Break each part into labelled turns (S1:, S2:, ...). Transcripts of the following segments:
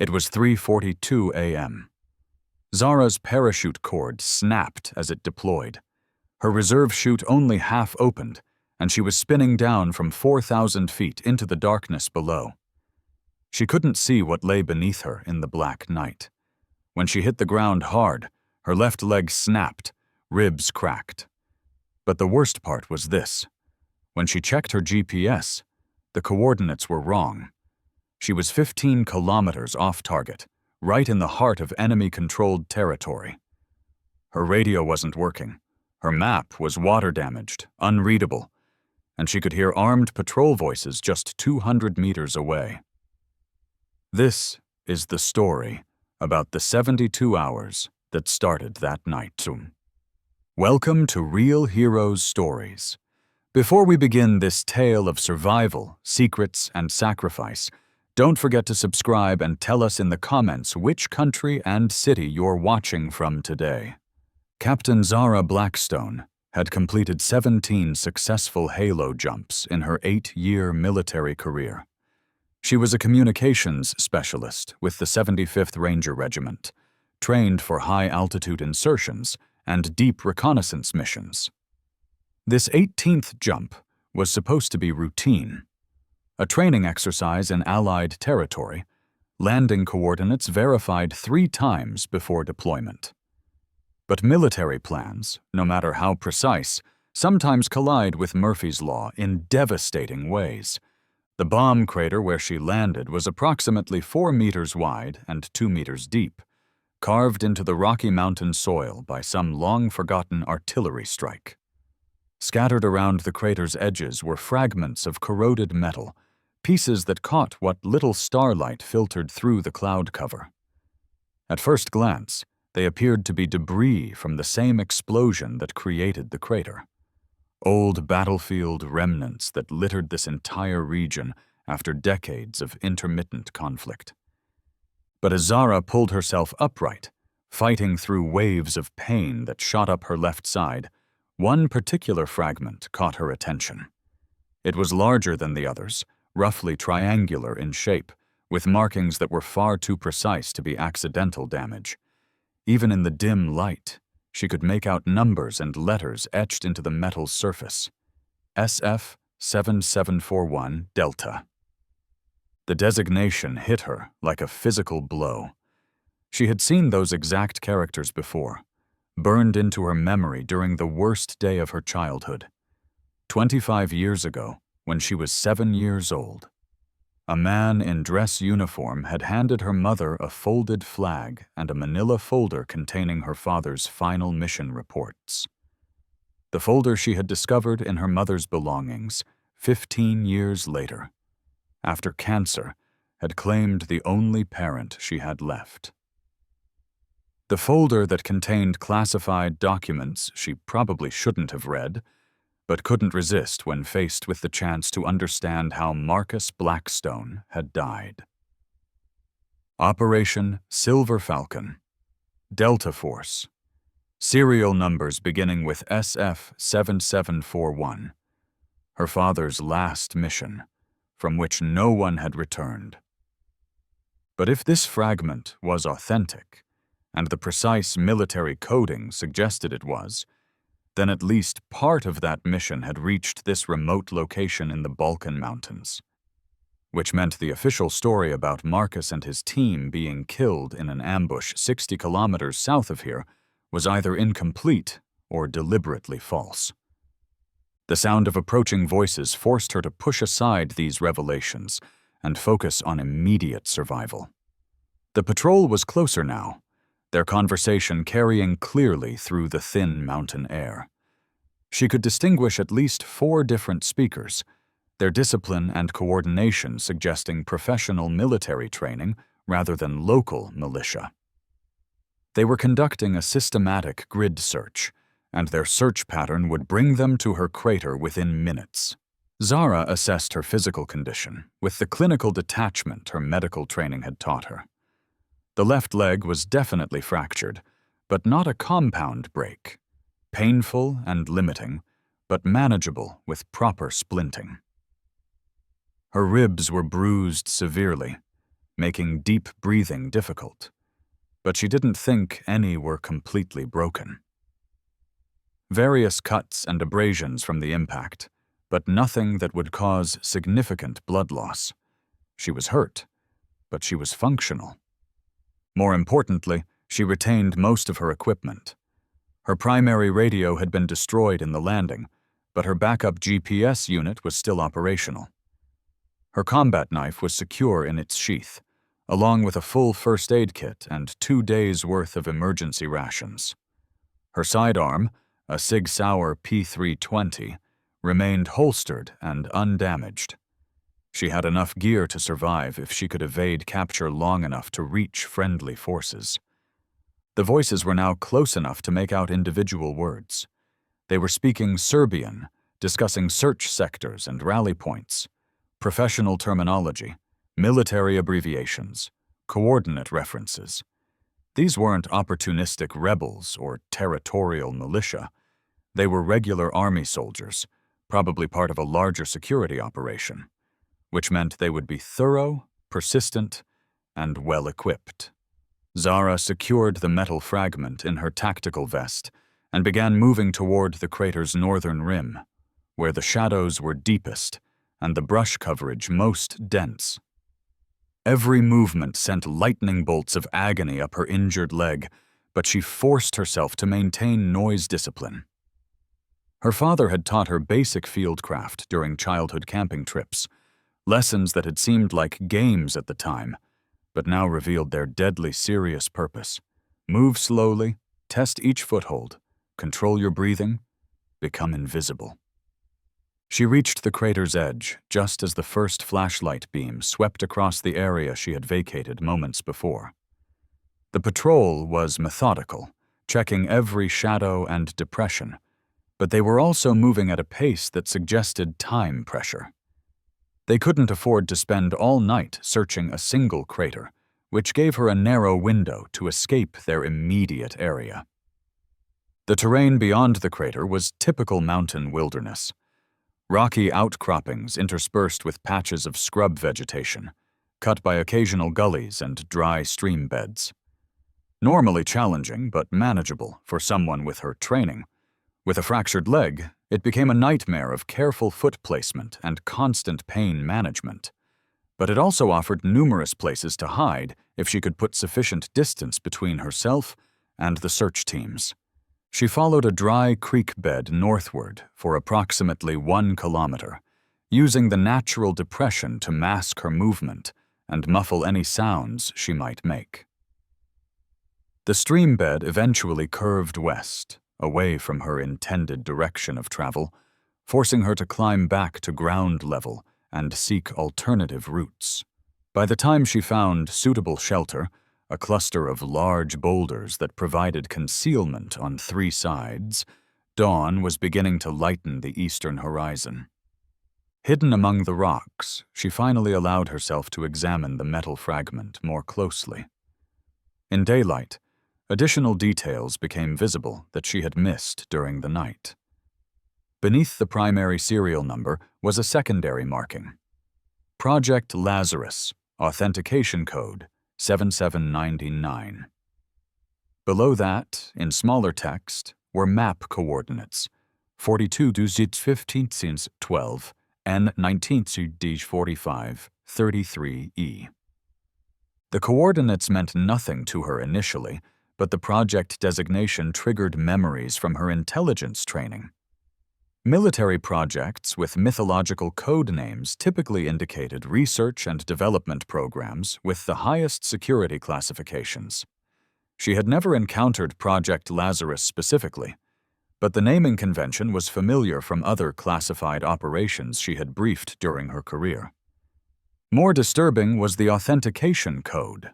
S1: It was 3:42 a.m. Zara's parachute cord snapped as it deployed. Her reserve chute only half opened, and she was spinning down from 4,000 feet into the darkness below. She couldn't see what lay beneath her in the black night. When she hit the ground hard, her left leg snapped, ribs cracked. But the worst part was this. When she checked her GPS, the coordinates were wrong. She was 15 kilometers off target, right in the heart of enemy-controlled territory. Her radio wasn't working. Her map was water-damaged, unreadable, and she could hear armed patrol voices just 200 meters away. This is the story about the 72 hours that started that night. Welcome to Real Heroes Stories. Before we begin this tale of survival, secrets, and sacrifice, don't forget to subscribe and tell us in the comments which country and city you're watching from today. Captain Zara Blackstone had completed 17 successful halo jumps in her 8-year military career. She was a communications specialist with the 75th Ranger Regiment, trained for high-altitude insertions and deep reconnaissance missions. This 18th jump was supposed to be routine, a training exercise in Allied territory, landing coordinates verified 3 times before deployment. But military plans, no matter how precise, sometimes collide with Murphy's Law in devastating ways. The bomb crater where she landed was approximately 4 meters wide and 2 meters deep, carved into the Rocky Mountain soil by some long-forgotten artillery strike. Scattered around the crater's edges were fragments of corroded metal, pieces that caught what little starlight filtered through the cloud cover. At first glance, they appeared to be debris from the same explosion that created the crater. Old battlefield remnants that littered this entire region after decades of intermittent conflict. But as Zara pulled herself upright, fighting through waves of pain that shot up her left side, one particular fragment caught her attention. It was larger than the others, roughly triangular in shape, with markings that were far too precise to be accidental damage. Even in the dim light, she could make out numbers and letters etched into the metal's surface. SF-7741 Delta. The designation hit her like a physical blow. She had seen those exact characters before, burned into her memory during the worst day of her childhood. 25 years ago, when she was 7 years old. A man in dress uniform had handed her mother a folded flag and a manila folder containing her father's final mission reports. The folder she had discovered in her mother's belongings 15 years later, after cancer had claimed the only parent she had left. The folder that contained classified documents she probably shouldn't have read, but couldn't resist when faced with the chance to understand how Marcus Blackstone had died. Operation Silver Falcon. Delta Force. Serial numbers beginning with SF-7741. Her father's last mission, from which no one had returned. But if this fragment was authentic, and the precise military coding suggested it was, then at least part of that mission had reached this remote location in the Balkan Mountains, which meant the official story about Marcus and his team being killed in an ambush 60 kilometers south of here was either incomplete or deliberately false. The sound of approaching voices forced her to push aside these revelations and focus on immediate survival. The patrol was closer now, their conversation carrying clearly through the thin mountain air. She could distinguish at least 4 different speakers, their discipline and coordination suggesting professional military training rather than local militia. They were conducting a systematic grid search, and their search pattern would bring them to her crater within minutes. Zara assessed her physical condition with the clinical detachment her medical training had taught her. The left leg was definitely fractured, but not a compound break. Painful and limiting, but manageable with proper splinting. Her ribs were bruised severely, making deep breathing difficult. But she didn't think any were completely broken. Various cuts and abrasions from the impact, but nothing that would cause significant blood loss. She was hurt, but she was functional. More importantly, she retained most of her equipment. Her primary radio had been destroyed in the landing, but her backup GPS unit was still operational. Her combat knife was secure in its sheath, along with a full first aid kit and 2 days' worth of emergency rations. Her sidearm, a Sig Sauer P320, remained holstered and undamaged. She had enough gear to survive if she could evade capture long enough to reach friendly forces. The voices were now close enough to make out individual words. They were speaking Serbian, discussing search sectors and rally points, professional terminology, military abbreviations, coordinate references. These weren't opportunistic rebels or territorial militia. They were regular army soldiers, probably part of a larger security operation, which meant they would be thorough, persistent, and well-equipped. Zara secured the metal fragment in her tactical vest and began moving toward the crater's northern rim, where the shadows were deepest and the brush coverage most dense. Every movement sent lightning bolts of agony up her injured leg, but she forced herself to maintain noise discipline. Her father had taught her basic fieldcraft during childhood camping trips, lessons that had seemed like games at the time, but now revealed their deadly serious purpose. Move slowly, test each foothold, control your breathing, become invisible. She reached the crater's edge just as the first flashlight beam swept across the area she had vacated moments before. The patrol was methodical, checking every shadow and depression, but they were also moving at a pace that suggested time pressure. They couldn't afford to spend all night searching a single crater, which gave her a narrow window to escape their immediate area. The terrain beyond the crater was typical mountain wilderness. Rocky outcroppings interspersed with patches of scrub vegetation, cut by occasional gullies and dry stream beds. Normally challenging, but manageable for someone with her training. With a fractured leg, it became a nightmare of careful foot placement and constant pain management. But it also offered numerous places to hide if she could put sufficient distance between herself and the search teams. She followed a dry creek bed northward for approximately 1 kilometer, using the natural depression to mask her movement and muffle any sounds she might make. The stream bed eventually curved west, away from her intended direction of travel, forcing her to climb back to ground level and seek alternative routes. By the time she found suitable shelter, a cluster of large boulders that provided concealment on 3 sides, dawn was beginning to lighten the eastern horizon. Hidden among the rocks, she finally allowed herself to examine the metal fragment more closely. In daylight, additional details became visible that she had missed during the night. Beneath the primary serial number was a secondary marking. Project Lazarus, authentication code 7799. Below that, in smaller text, were map coordinates 42 du 15 12, N 19 D 45, 33E. The coordinates meant nothing to her initially, but the project designation triggered memories from her intelligence training. Military projects with mythological code names typically indicated research and development programs with the highest security classifications. She had never encountered Project Lazarus specifically, but the naming convention was familiar from other classified operations she had briefed during her career. More disturbing was the authentication code.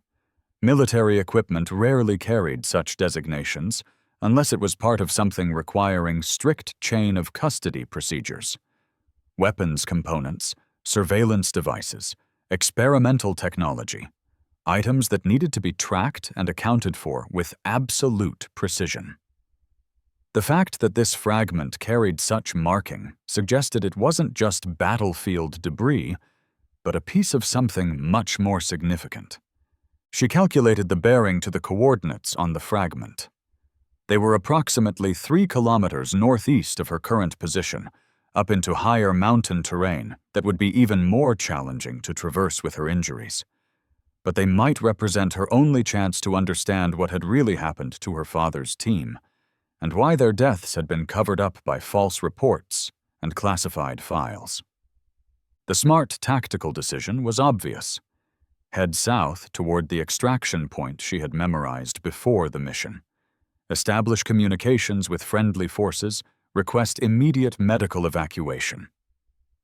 S1: Military equipment rarely carried such designations, unless it was part of something requiring strict chain of custody procedures. Weapons components, surveillance devices, experimental technology, items that needed to be tracked and accounted for with absolute precision. The fact that this fragment carried such marking suggested it wasn't just battlefield debris, but a piece of something much more significant. She calculated the bearing to the coordinates on the fragment. They were approximately 3 kilometers northeast of her current position, up into higher mountain terrain that would be even more challenging to traverse with her injuries. But they might represent her only chance to understand what had really happened to her father's team, and why their deaths had been covered up by false reports and classified files. The smart tactical decision was obvious. Head south toward the extraction point she had memorized before the mission. Establish communications with friendly forces, request immediate medical evacuation.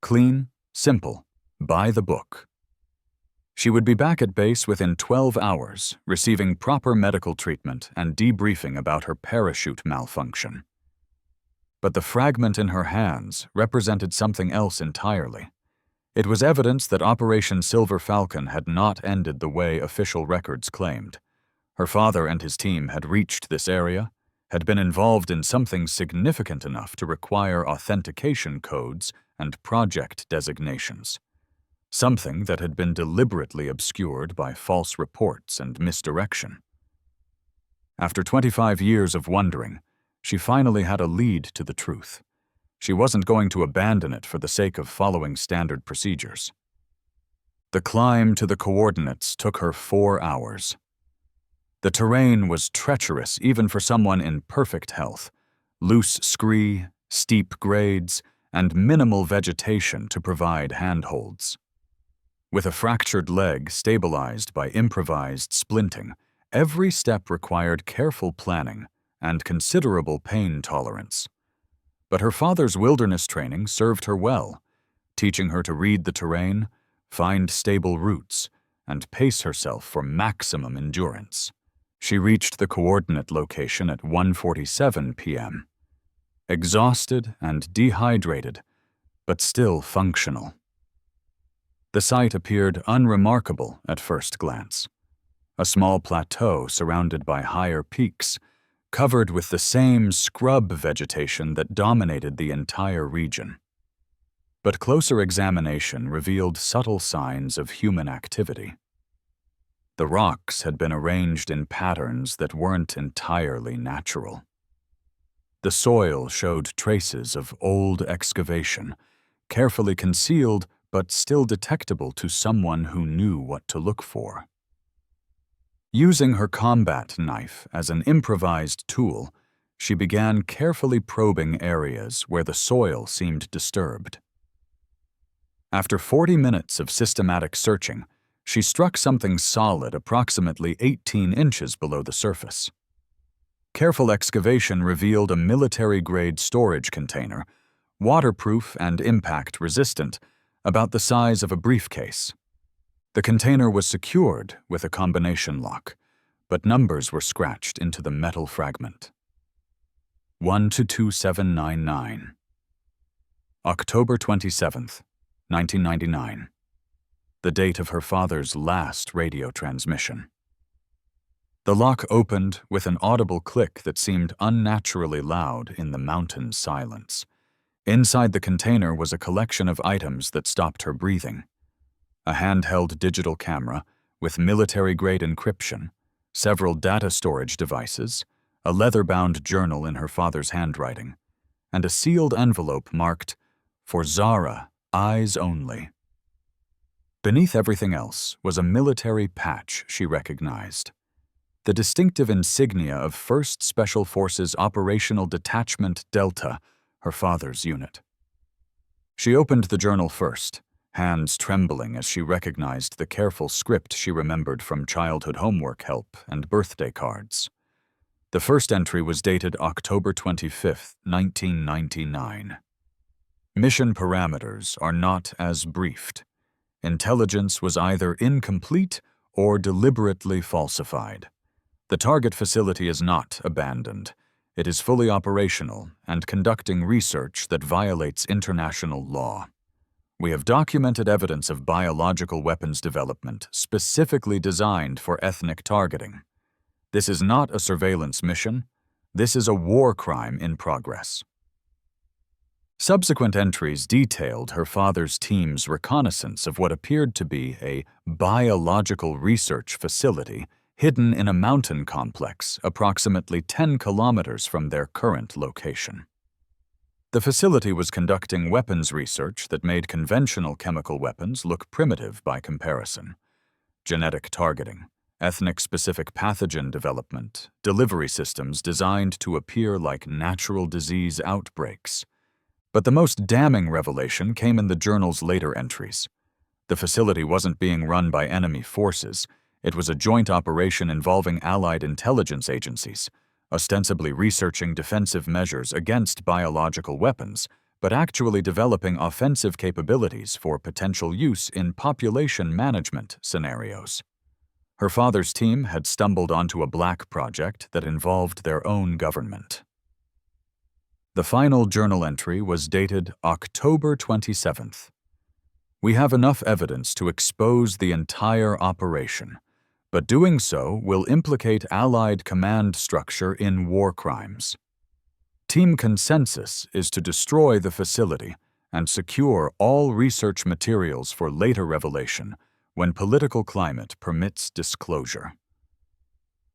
S1: Clean, simple, by the book. She would be back at base within 12 hours, receiving proper medical treatment and debriefing about her parachute malfunction. But the fragment in her hands represented something else entirely. It was evidence that Operation Silver Falcon had not ended the way official records claimed. Her father and his team had reached this area, had been involved in something significant enough to require authentication codes and project designations. Something that had been deliberately obscured by false reports and misdirection. After 25 years of wondering, she finally had a lead to the truth. She wasn't going to abandon it for the sake of following standard procedures. The climb to the coordinates took her 4 hours. The terrain was treacherous even for someone in perfect health. Loose scree, steep grades, and minimal vegetation to provide handholds. With a fractured leg stabilized by improvised splinting, every step required careful planning and considerable pain tolerance. But her father's wilderness training served her well, teaching her to read the terrain, find stable routes, and pace herself for maximum endurance. She reached the coordinate location at 1:47 p.m. Exhausted and dehydrated, but still functional. The site appeared unremarkable at first glance. A small plateau surrounded by higher peaks, covered with the same scrub vegetation that dominated the entire region. But closer examination revealed subtle signs of human activity. The rocks had been arranged in patterns that weren't entirely natural. The soil showed traces of old excavation, carefully concealed but still detectable to someone who knew what to look for. Using her combat knife as an improvised tool, she began carefully probing areas where the soil seemed disturbed. After 40 minutes of systematic searching, she struck something solid approximately 18 inches below the surface. Careful excavation revealed a military-grade storage container, waterproof and impact-resistant, about the size of a briefcase. The container was secured with a combination lock, but numbers were scratched into the metal fragment. 1-22799. October 27th, 1999. The date of her father's last radio transmission. The lock opened with an audible click that seemed unnaturally loud in the mountain silence. Inside the container was a collection of items that stopped her breathing. A handheld digital camera with military-grade encryption, several data storage devices, a leather-bound journal in her father's handwriting, and a sealed envelope marked, "For Zara, eyes only." Beneath everything else was a military patch she recognized. The distinctive insignia of 1st Special Forces Operational Detachment Delta, her father's unit. She opened the journal first, hands trembling as she recognized the careful script she remembered from childhood homework help and birthday cards. The first entry was dated October 25, 1999. Mission parameters are not as briefed. Intelligence was either incomplete or deliberately falsified. The target facility is not abandoned. It is fully operational and conducting research that violates international law. We have documented evidence of biological weapons development specifically designed for ethnic targeting. This is not a surveillance mission. This is a war crime in progress. Subsequent entries detailed her father's team's reconnaissance of what appeared to be a biological research facility hidden in a mountain complex approximately 10 kilometers from their current location. The facility was conducting weapons research that made conventional chemical weapons look primitive by comparison. Genetic targeting, ethnic-specific pathogen development, delivery systems designed to appear like natural disease outbreaks. But the most damning revelation came in the journal's later entries. The facility wasn't being run by enemy forces. It was a joint operation involving allied intelligence agencies, ostensibly researching defensive measures against biological weapons, but actually developing offensive capabilities for potential use in population management scenarios. Her father's team had stumbled onto a black project that involved their own government. The final journal entry was dated October 27th. We have enough evidence to expose the entire operation, but doing so will implicate Allied command structure in war crimes. Team consensus is to destroy the facility and secure all research materials for later revelation when political climate permits disclosure.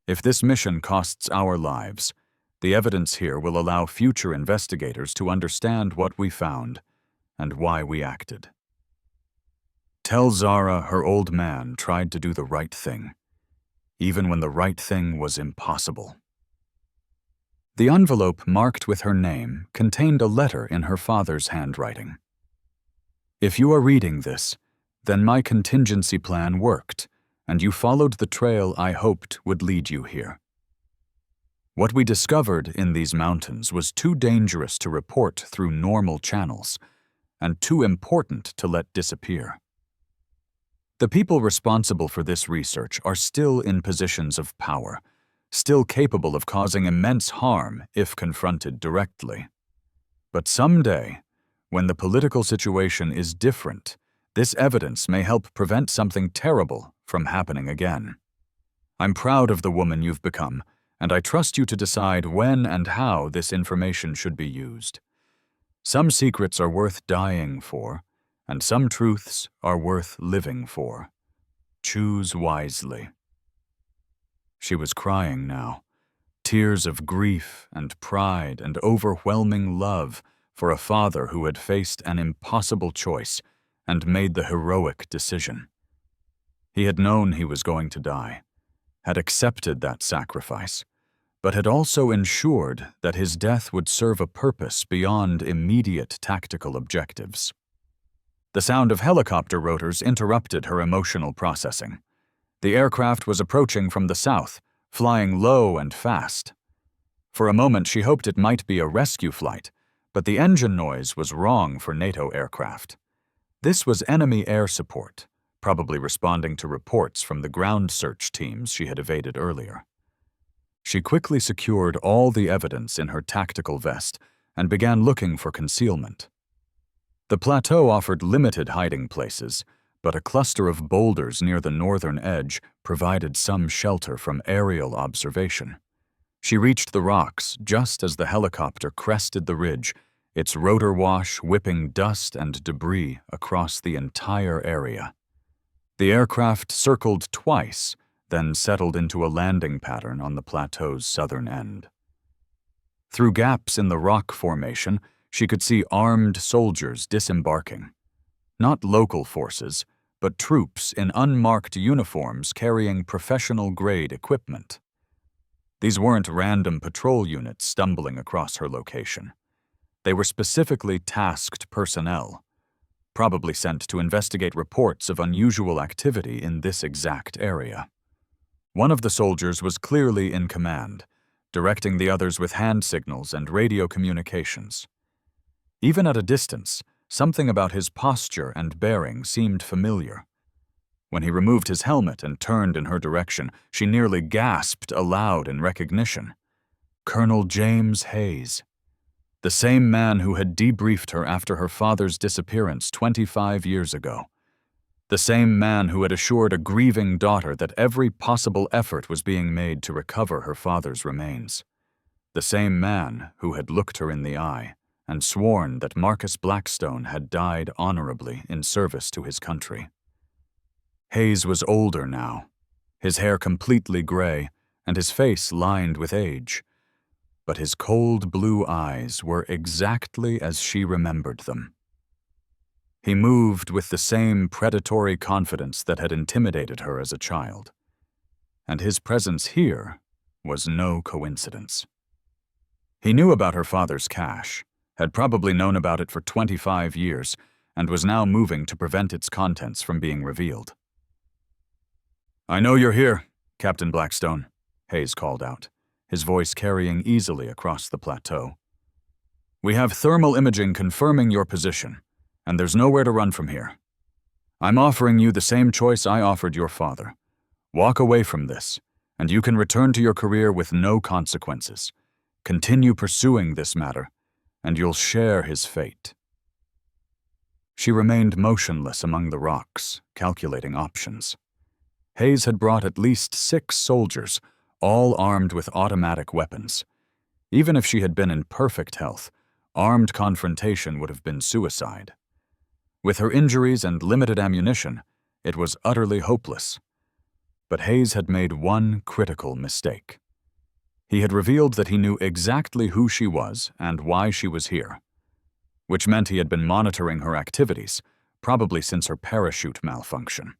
S1: If this mission costs our lives, the evidence here will allow future investigators to understand what we found and why we acted. Tell Zara her old man tried to do the right thing, even when the right thing was impossible. The envelope marked with her name contained a letter in her father's handwriting. If you are reading this, then my contingency plan worked, and you followed the trail I hoped would lead you here. What we discovered in these mountains was too dangerous to report through normal channels, and too important to let disappear. The people responsible for this research are still in positions of power, still capable of causing immense harm if confronted directly. But someday, when the political situation is different, this evidence may help prevent something terrible from happening again. I'm proud of the woman you've become, and I trust you to decide when and how this information should be used. Some secrets are worth dying for, and some truths are worth living for. Choose wisely. She was crying now, tears of grief and pride and overwhelming love for a father who had faced an impossible choice and made the heroic decision. He had known he was going to die, had accepted that sacrifice, but had also ensured that his death would serve a purpose beyond immediate tactical objectives. The sound of helicopter rotors interrupted her emotional processing. The aircraft was approaching from the south, flying low and fast. For a moment she hoped it might be a rescue flight, but the engine noise was wrong for NATO aircraft. This was enemy air support, probably responding to reports from the ground search teams she had evaded earlier. She quickly secured all the evidence in her tactical vest and began looking for concealment. The plateau offered limited hiding places, but a cluster of boulders near the northern edge provided some shelter from aerial observation. She reached the rocks just as the helicopter crested the ridge, its rotor wash whipping dust and debris across the entire area. The aircraft circled twice, then settled into a landing pattern on the plateau's southern end. Through gaps in the rock formation, she could see armed soldiers disembarking. Not local forces, but troops in unmarked uniforms carrying professional-grade equipment. These weren't random patrol units stumbling across her location. They were specifically tasked personnel, probably sent to investigate reports of unusual activity in this exact area. One of the soldiers was clearly in command, directing the others with hand signals and radio communications. Even at a distance, something about his posture and bearing seemed familiar. When he removed his helmet and turned in her direction, she nearly gasped aloud in recognition. Colonel James Hayes. The same man who had debriefed her after her father's disappearance 25 years ago. The same man who had assured a grieving daughter that every possible effort was being made to recover her father's remains. The same man who had looked her in the eye and sworn that Marcus Blackstone had died honorably in service to his country. Hayes was older now, his hair completely gray and his face lined with age, but his cold blue eyes were exactly as she remembered them. He moved with the same predatory confidence that had intimidated her as a child, and his presence here was no coincidence. He knew about her father's cache, had probably known about it for 25 years, and was now moving to prevent its contents from being revealed. "I know you're here, Captain Blackstone," Hayes called out, his voice carrying easily across the plateau. "We have thermal imaging confirming your position, and there's nowhere to run from here. I'm offering you the same choice I offered your father. Walk away from this, and you can return to your career with no consequences. Continue pursuing this matter, and you'll share his fate." She remained motionless among the rocks, calculating options. Hayes had brought at least 6 soldiers, all armed with automatic weapons. Even if she had been in perfect health, armed confrontation would have been suicide. With her injuries and limited ammunition, it was utterly hopeless. But Hayes had made one critical mistake. He had revealed that he knew exactly who she was and why she was here, which meant he had been monitoring her activities, probably since her parachute malfunction.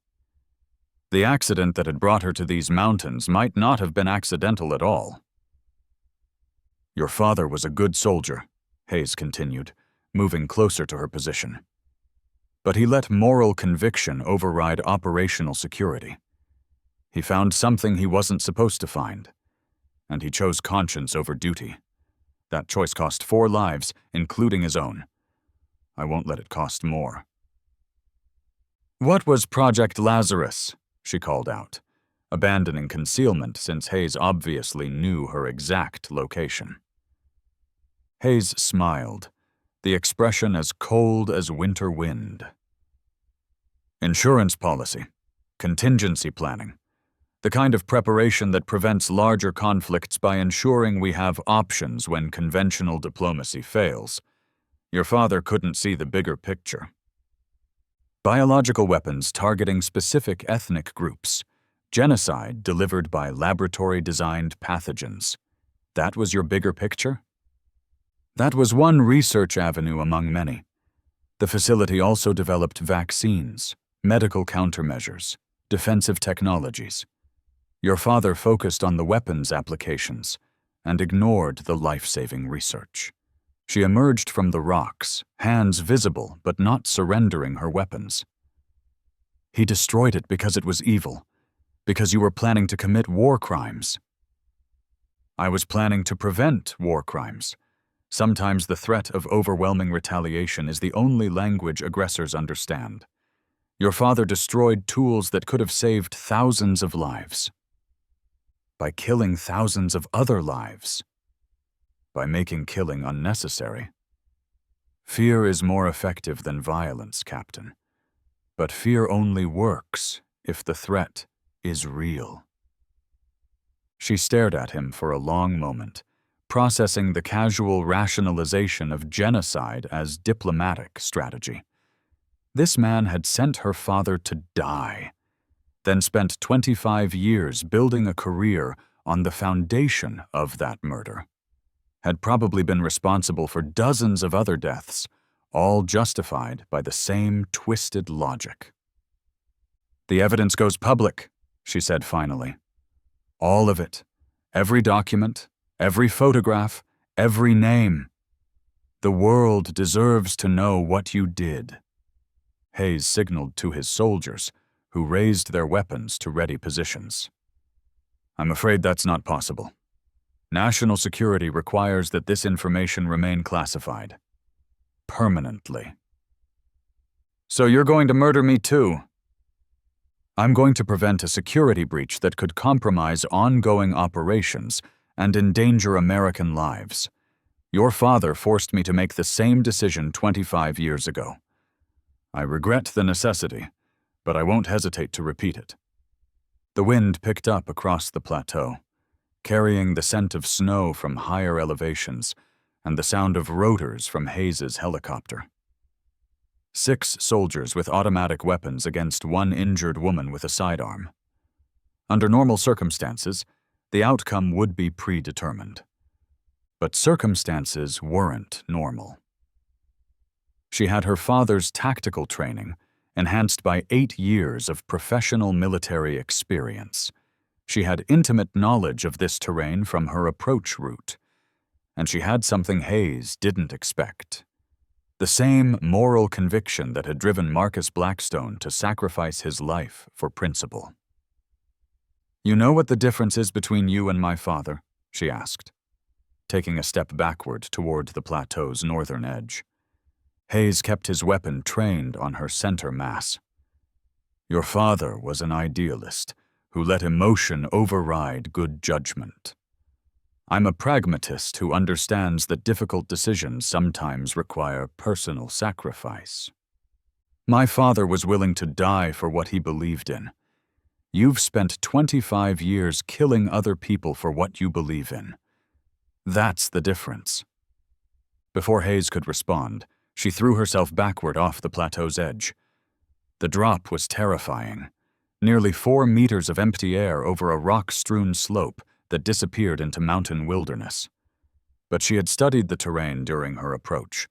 S1: The accident that had brought her to these mountains might not have been accidental at all. "Your father was a good soldier," Hayes continued, moving closer to her position. "But he let moral conviction override operational security. He found something he wasn't supposed to find, and he chose conscience over duty. That choice cost 4 lives, including his own. I won't let it cost more." "What was Project Lazarus?" she called out, abandoning concealment since Hayes obviously knew her exact location. Hayes smiled, the expression as cold as winter wind. "Insurance policy, contingency planning, the kind of preparation that prevents larger conflicts by ensuring we have options when conventional diplomacy fails. Your father couldn't see the bigger picture. Biological weapons targeting specific ethnic groups, genocide delivered by laboratory-designed pathogens. That was your bigger picture?" "That was one research avenue among many. The facility also developed vaccines, medical countermeasures, defensive technologies. Your father focused on the weapons applications and ignored the life-saving research." She emerged from the rocks, hands visible but not surrendering her weapons. "He destroyed it because it was evil, because you were planning to commit war crimes." "I was planning to prevent war crimes. Sometimes the threat of overwhelming retaliation is the only language aggressors understand. Your father destroyed tools that could have saved thousands of lives. By killing thousands of other lives. By making killing unnecessary. Fear is more effective than violence, Captain. But fear only works if the threat is real." She stared at him for a long moment, processing the casual rationalization of genocide as diplomatic strategy. This man had sent her father to die, then spent 25 years building a career on the foundation of that murder. Had probably been responsible for dozens of other deaths, all justified by the same twisted logic. "The evidence goes public," she said finally. "All of it. Every document, every photograph, every name. The world deserves to know what you did." Hayes signaled to his soldiers, who raised their weapons to ready positions. "I'm afraid that's not possible. National security requires that this information remain classified. Permanently." "So you're going to murder me too?" "I'm going to prevent a security breach that could compromise ongoing operations and endanger American lives. Your father forced me to make the same decision 25 years ago. I regret the necessity, but I won't hesitate to repeat it." The wind picked up across the plateau, carrying the scent of snow from higher elevations and the sound of rotors from Hayes's helicopter. 6 soldiers with automatic weapons against 1 injured woman with a sidearm. Under normal circumstances, the outcome would be predetermined. But circumstances weren't normal. She had her father's tactical training, enhanced by 8 years of professional military experience. She had intimate knowledge of this terrain from her approach route, and she had something Hayes didn't expect. The same moral conviction that had driven Marcus Blackstone to sacrifice his life for principle. "You know what the difference is between you and my father?" she asked, taking a step backward toward the plateau's northern edge. Hayes kept his weapon trained on her center mass. "Your father was an idealist who let emotion override good judgment. I'm a pragmatist who understands that difficult decisions sometimes require personal sacrifice. My father was willing to die for what he believed in. You've spent 25 years killing other people for what you believe in. That's the difference." Before Hayes could respond, she threw herself backward off the plateau's edge. The drop was terrifying. Nearly 4 meters of empty air over a rock-strewn slope that disappeared into mountain wilderness. But she had studied the terrain during her approach,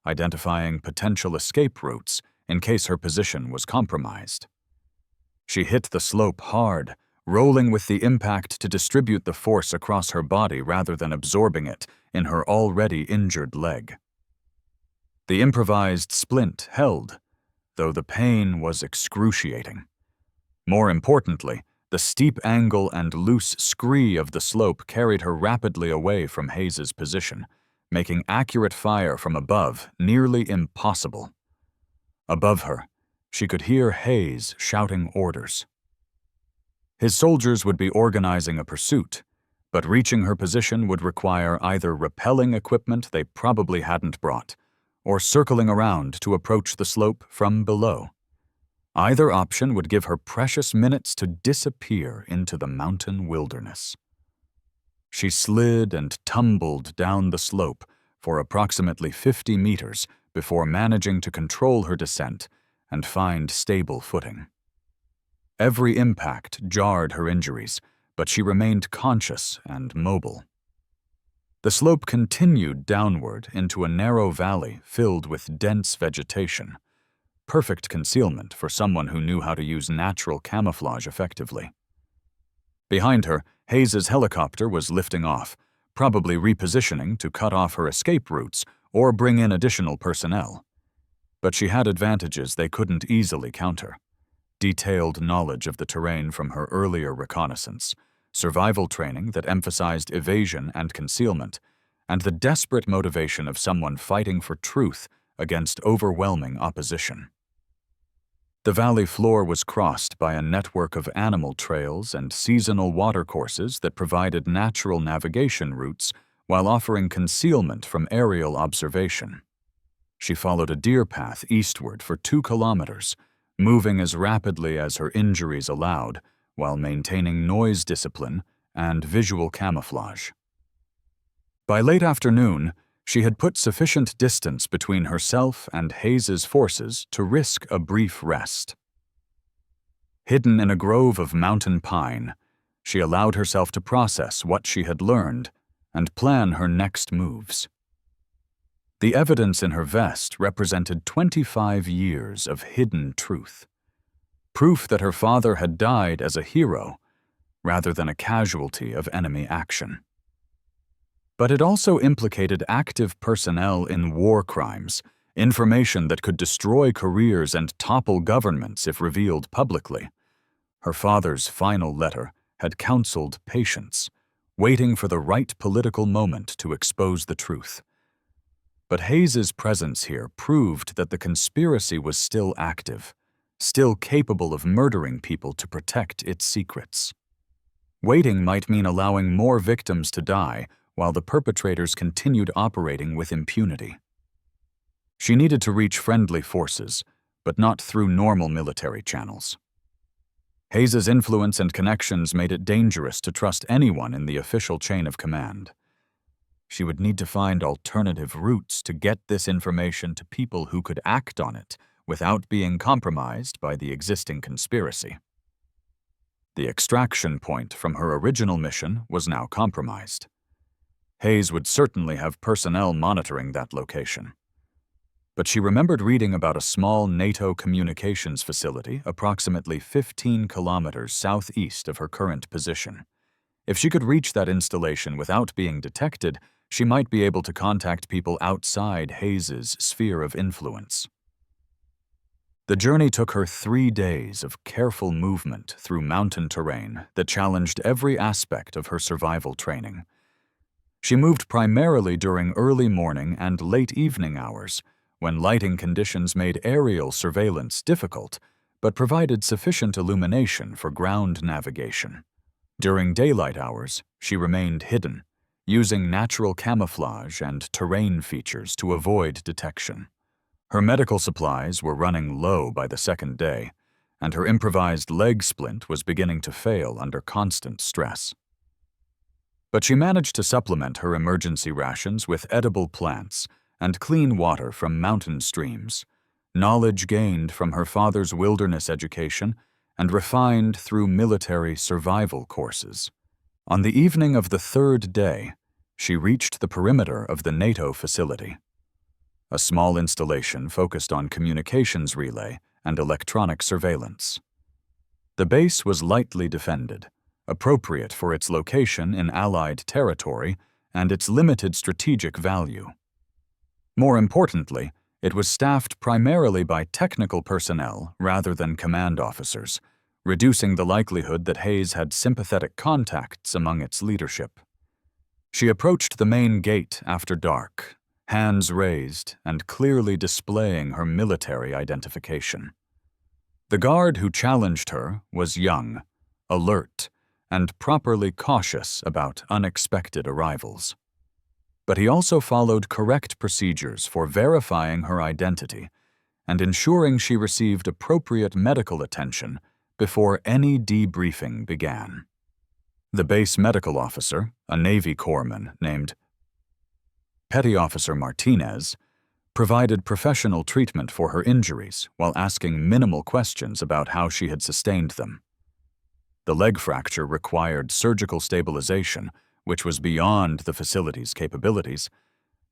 S1: identifying potential escape routes in case her position was compromised. She hit the slope hard, rolling with the impact to distribute the force across her body rather than absorbing it in her already injured leg. The improvised splint held, though the pain was excruciating. More importantly, the steep angle and loose scree of the slope carried her rapidly away from Hayes's position, making accurate fire from above nearly impossible. Above her, she could hear Hayes shouting orders. His soldiers would be organizing a pursuit, but reaching her position would require either rappelling equipment they probably hadn't brought, or circling around to approach the slope from below. Either option would give her precious minutes to disappear into the mountain wilderness. She slid and tumbled down the slope for approximately 50 meters before managing to control her descent and find stable footing. Every impact jarred her injuries, but she remained conscious and mobile. The slope continued downward into a narrow valley filled with dense vegetation. Perfect concealment for someone who knew how to use natural camouflage effectively. Behind her, Hayes's helicopter was lifting off, probably repositioning to cut off her escape routes or bring in additional personnel. But she had advantages they couldn't easily counter. Detailed knowledge of the terrain from her earlier reconnaissance, survival training that emphasized evasion and concealment, and the desperate motivation of someone fighting for truth against overwhelming opposition. The valley floor was crossed by a network of animal trails and seasonal watercourses that provided natural navigation routes while offering concealment from aerial observation. She followed a deer path eastward for 2 kilometers, moving as rapidly as her injuries allowed while maintaining noise discipline and visual camouflage. By late afternoon, she had put sufficient distance between herself and Hayes's forces to risk a brief rest. Hidden in a grove of mountain pine, she allowed herself to process what she had learned and plan her next moves. The evidence in her vest represented 25 years of hidden truth, proof that her father had died as a hero rather than a casualty of enemy action. But it also implicated active personnel in war crimes, information that could destroy careers and topple governments if revealed publicly. Her father's final letter had counseled patience, waiting for the right political moment to expose the truth. But Hayes's presence here proved that the conspiracy was still active, still capable of murdering people to protect its secrets. Waiting might mean allowing more victims to die while the perpetrators continued operating with impunity. She needed to reach friendly forces, but not through normal military channels. Hayes's influence and connections made it dangerous to trust anyone in the official chain of command. she would need to find alternative routes to get this information to people who could act on it without being compromised by the existing conspiracy. The extraction point from her original mission was now compromised. Hayes would certainly have personnel monitoring that location. But she remembered reading about a small NATO communications facility approximately 15 kilometers southeast of her current position. If she could reach that installation without being detected, she might be able to contact people outside Hayes's sphere of influence. The journey took her 3 days of careful movement through mountain terrain that challenged every aspect of her survival training. She moved primarily during early morning and late evening hours, when lighting conditions made aerial surveillance difficult, but provided sufficient illumination for ground navigation. During daylight hours, she remained hidden, using natural camouflage and terrain features to avoid detection. Her medical supplies were running low by the second day, and her improvised leg splint was beginning to fail under constant stress. But she managed to supplement her emergency rations with edible plants and clean water from mountain streams, knowledge gained from her father's wilderness education and refined through military survival courses. On the evening of the 3rd day, she reached the perimeter of the NATO facility. A small installation focused on communications relay and electronic surveillance. The base was lightly defended, appropriate for its location in Allied territory and its limited strategic value. More importantly, it was staffed primarily by technical personnel rather than command officers, reducing the likelihood that Hayes had sympathetic contacts among its leadership. She approached the main gate after dark, hands raised and clearly displaying her military identification. The guard who challenged her was young, alert, and properly cautious about unexpected arrivals. But he also followed correct procedures for verifying her identity and ensuring she received appropriate medical attention before any debriefing began. The base medical officer, a Navy corpsman named Petty Officer Martinez, provided professional treatment for her injuries while asking minimal questions about how she had sustained them. The leg fracture required surgical stabilization, which was beyond the facility's capabilities,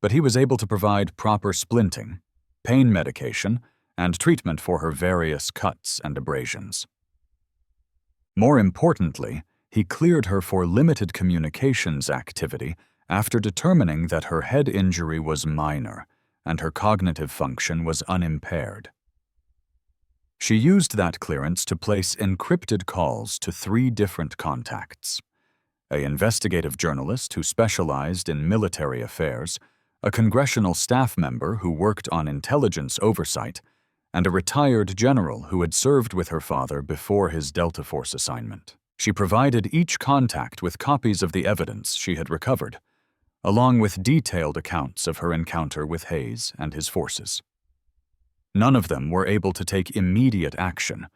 S1: but he was able to provide proper splinting, pain medication, and treatment for her various cuts and abrasions. More importantly, he cleared her for limited communications activity after determining that her head injury was minor and her cognitive function was unimpaired. She used that clearance to place encrypted calls to 3 different contacts: an investigative journalist who specialized in military affairs, a congressional staff member who worked on intelligence oversight, and a retired general who had served with her father before his Delta Force assignment. She provided each contact with copies of the evidence she had recovered, along with detailed accounts of her encounter with Hayes and his forces. None of them were able to take immediate action,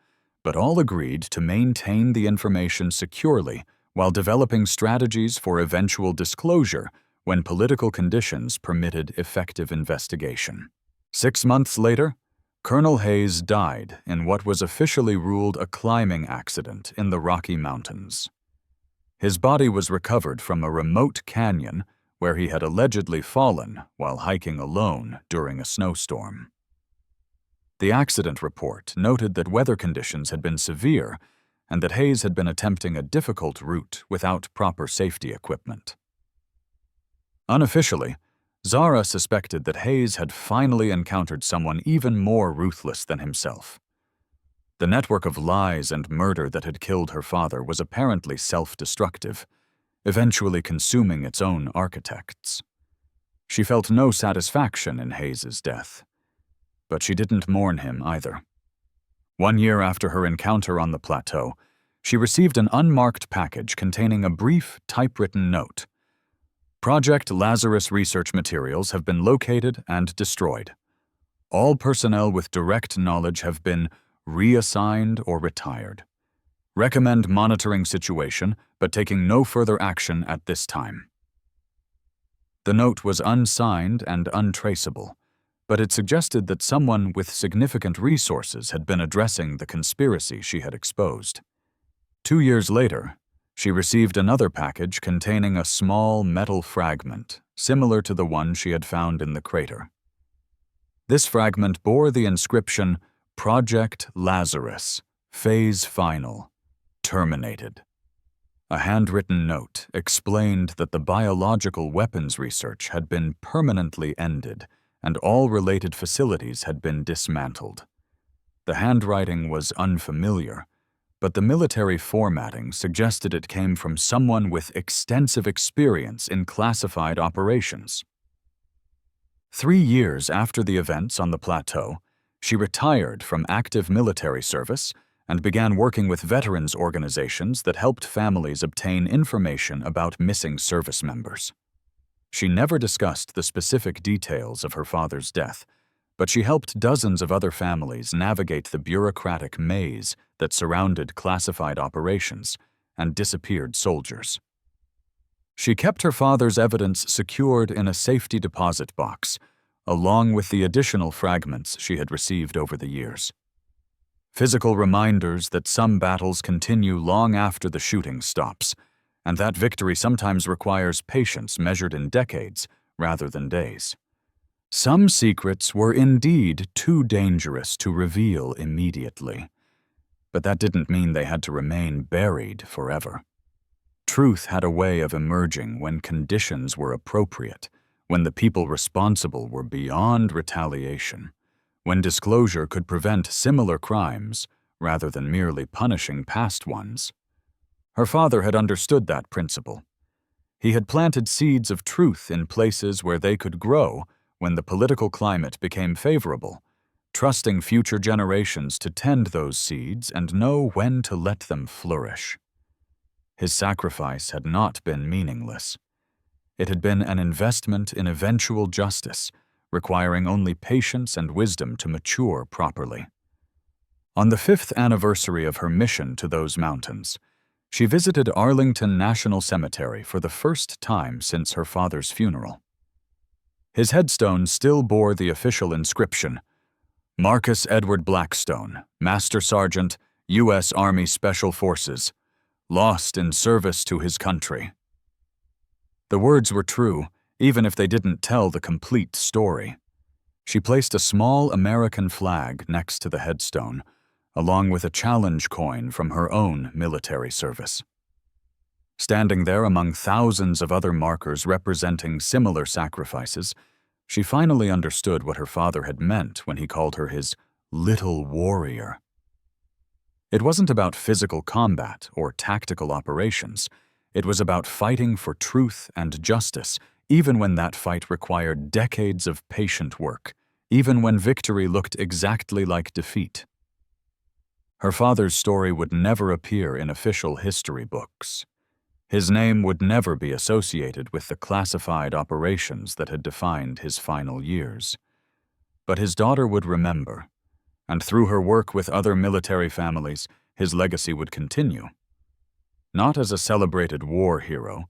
S1: but all agreed to maintain the information securely while developing strategies for eventual disclosure when political conditions permitted effective investigation. 6 months later, Colonel Hayes died in what was officially ruled a climbing accident in the Rocky Mountains. His body was recovered from a remote canyon where he had allegedly fallen while hiking alone during a snowstorm. The accident report noted that weather conditions had been severe and that Hayes had been attempting a difficult route without proper safety equipment. Unofficially, Zara suspected that Hayes had finally encountered someone even more ruthless than himself. The network of lies and murder that had killed her father was apparently self-destructive, eventually consuming its own architects. She felt no satisfaction in Hayes's death, but she didn't mourn him either. 1 year after her encounter on the plateau, she received an unmarked package containing a brief, typewritten note. Project Lazarus research materials have been located and destroyed. All personnel with direct knowledge have been reassigned or retired. Recommend monitoring situation, but taking no further action at this time. The note was unsigned and untraceable, but it suggested that someone with significant resources had been addressing the conspiracy she had exposed. 2 years later, she received another package containing a small metal fragment, similar to the one she had found in the crater. This fragment bore the inscription, Project Lazarus, Phase Final, Terminated. A handwritten note explained that the biological weapons research had been permanently ended and all related facilities had been dismantled. The handwriting was unfamiliar, but the military formatting suggested it came from someone with extensive experience in classified operations. 3 years after the events on the plateau, she retired from active military service and began working with veterans organizations that helped families obtain information about missing service members. She never discussed the specific details of her father's death, but she helped dozens of other families navigate the bureaucratic maze that surrounded classified operations and disappeared soldiers. She kept her father's evidence secured in a safety deposit box, along with the additional fragments she had received over the years. Physical reminders that some battles continue long after the shooting stops, and that victory sometimes requires patience measured in decades rather than days. Some secrets were indeed too dangerous to reveal immediately, but that didn't mean they had to remain buried forever. Truth had a way of emerging when conditions were appropriate, when the people responsible were beyond retaliation, when disclosure could prevent similar crimes rather than merely punishing past ones. Her father had understood that principle. He had planted seeds of truth in places where they could grow when the political climate became favorable, trusting future generations to tend those seeds and know when to let them flourish. His sacrifice had not been meaningless. It had been an investment in eventual justice, requiring only patience and wisdom to mature properly. On the 5th anniversary of her mission to those mountains, she visited Arlington National Cemetery for the first time since her father's funeral. His headstone still bore the official inscription, Marcus Edward Blackstone, Master Sergeant, U.S. Army Special Forces, lost in service to his country. The words were true, even if they didn't tell the complete story. She placed a small American flag next to the headstone, along with a challenge coin from her own military service. Standing there among thousands of other markers representing similar sacrifices, she finally understood what her father had meant when he called her his little warrior. It wasn't about physical combat or tactical operations. It was about fighting for truth and justice, even when that fight required decades of patient work, even when victory looked exactly like defeat. Her father's story would never appear in official history books. His name would never be associated with the classified operations that had defined his final years. But his daughter would remember, and through her work with other military families, his legacy would continue. Not as a celebrated war hero,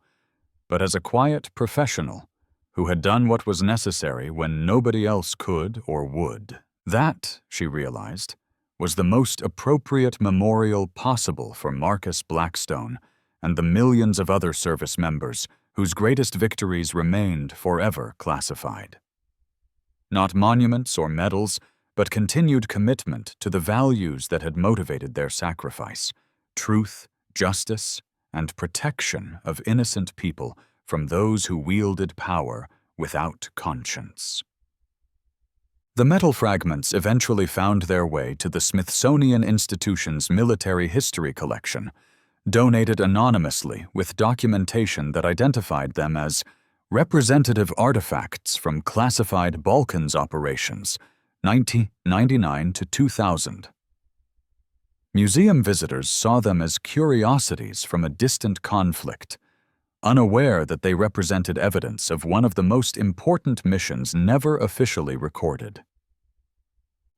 S1: but as a quiet professional who had done what was necessary when nobody else could or would. That, she realized, was the most appropriate memorial possible for Marcus Blackstone and the millions of other service members whose greatest victories remained forever classified. Not monuments or medals, but continued commitment to the values that had motivated their sacrifice: truth, justice, and protection of innocent people from those who wielded power without conscience. The metal fragments eventually found their way to the Smithsonian Institution's Military History Collection, donated anonymously with documentation that identified them as representative artifacts from classified Balkans operations, 1999 to 2000. Museum visitors saw them as curiosities from a distant conflict, unaware that they represented evidence of one of the most important missions never officially recorded.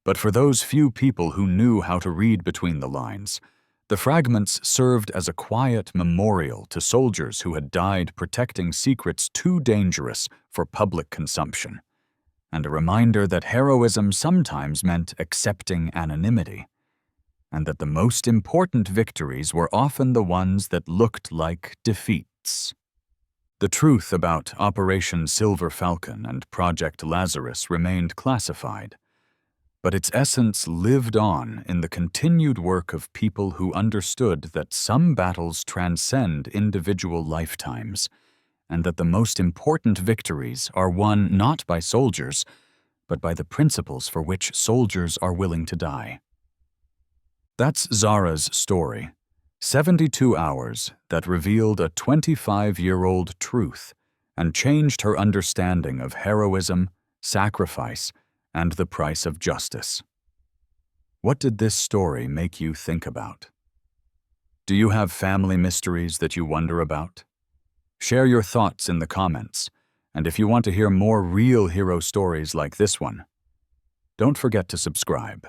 S1: But for those few people who knew how to read between the lines, The fragments served as a quiet memorial to soldiers who had died protecting secrets too dangerous for public consumption, and a reminder that heroism sometimes meant accepting anonymity, and that the most important victories were often the ones that looked like defeats. The truth about Operation Silver Falcon and Project Lazarus remained classified, but its essence lived on in the continued work of people who understood that some battles transcend individual lifetimes, and that the most important victories are won not by soldiers, but by the principles for which soldiers are willing to die. That's Zara's story, 72 hours that revealed a 25-year-old truth and changed her understanding of heroism, sacrifice, and the price of justice. What did this story make you think about? Do you have family mysteries that you wonder about? Share your thoughts in the comments, and if you want to hear more real hero stories like this one, don't forget to subscribe.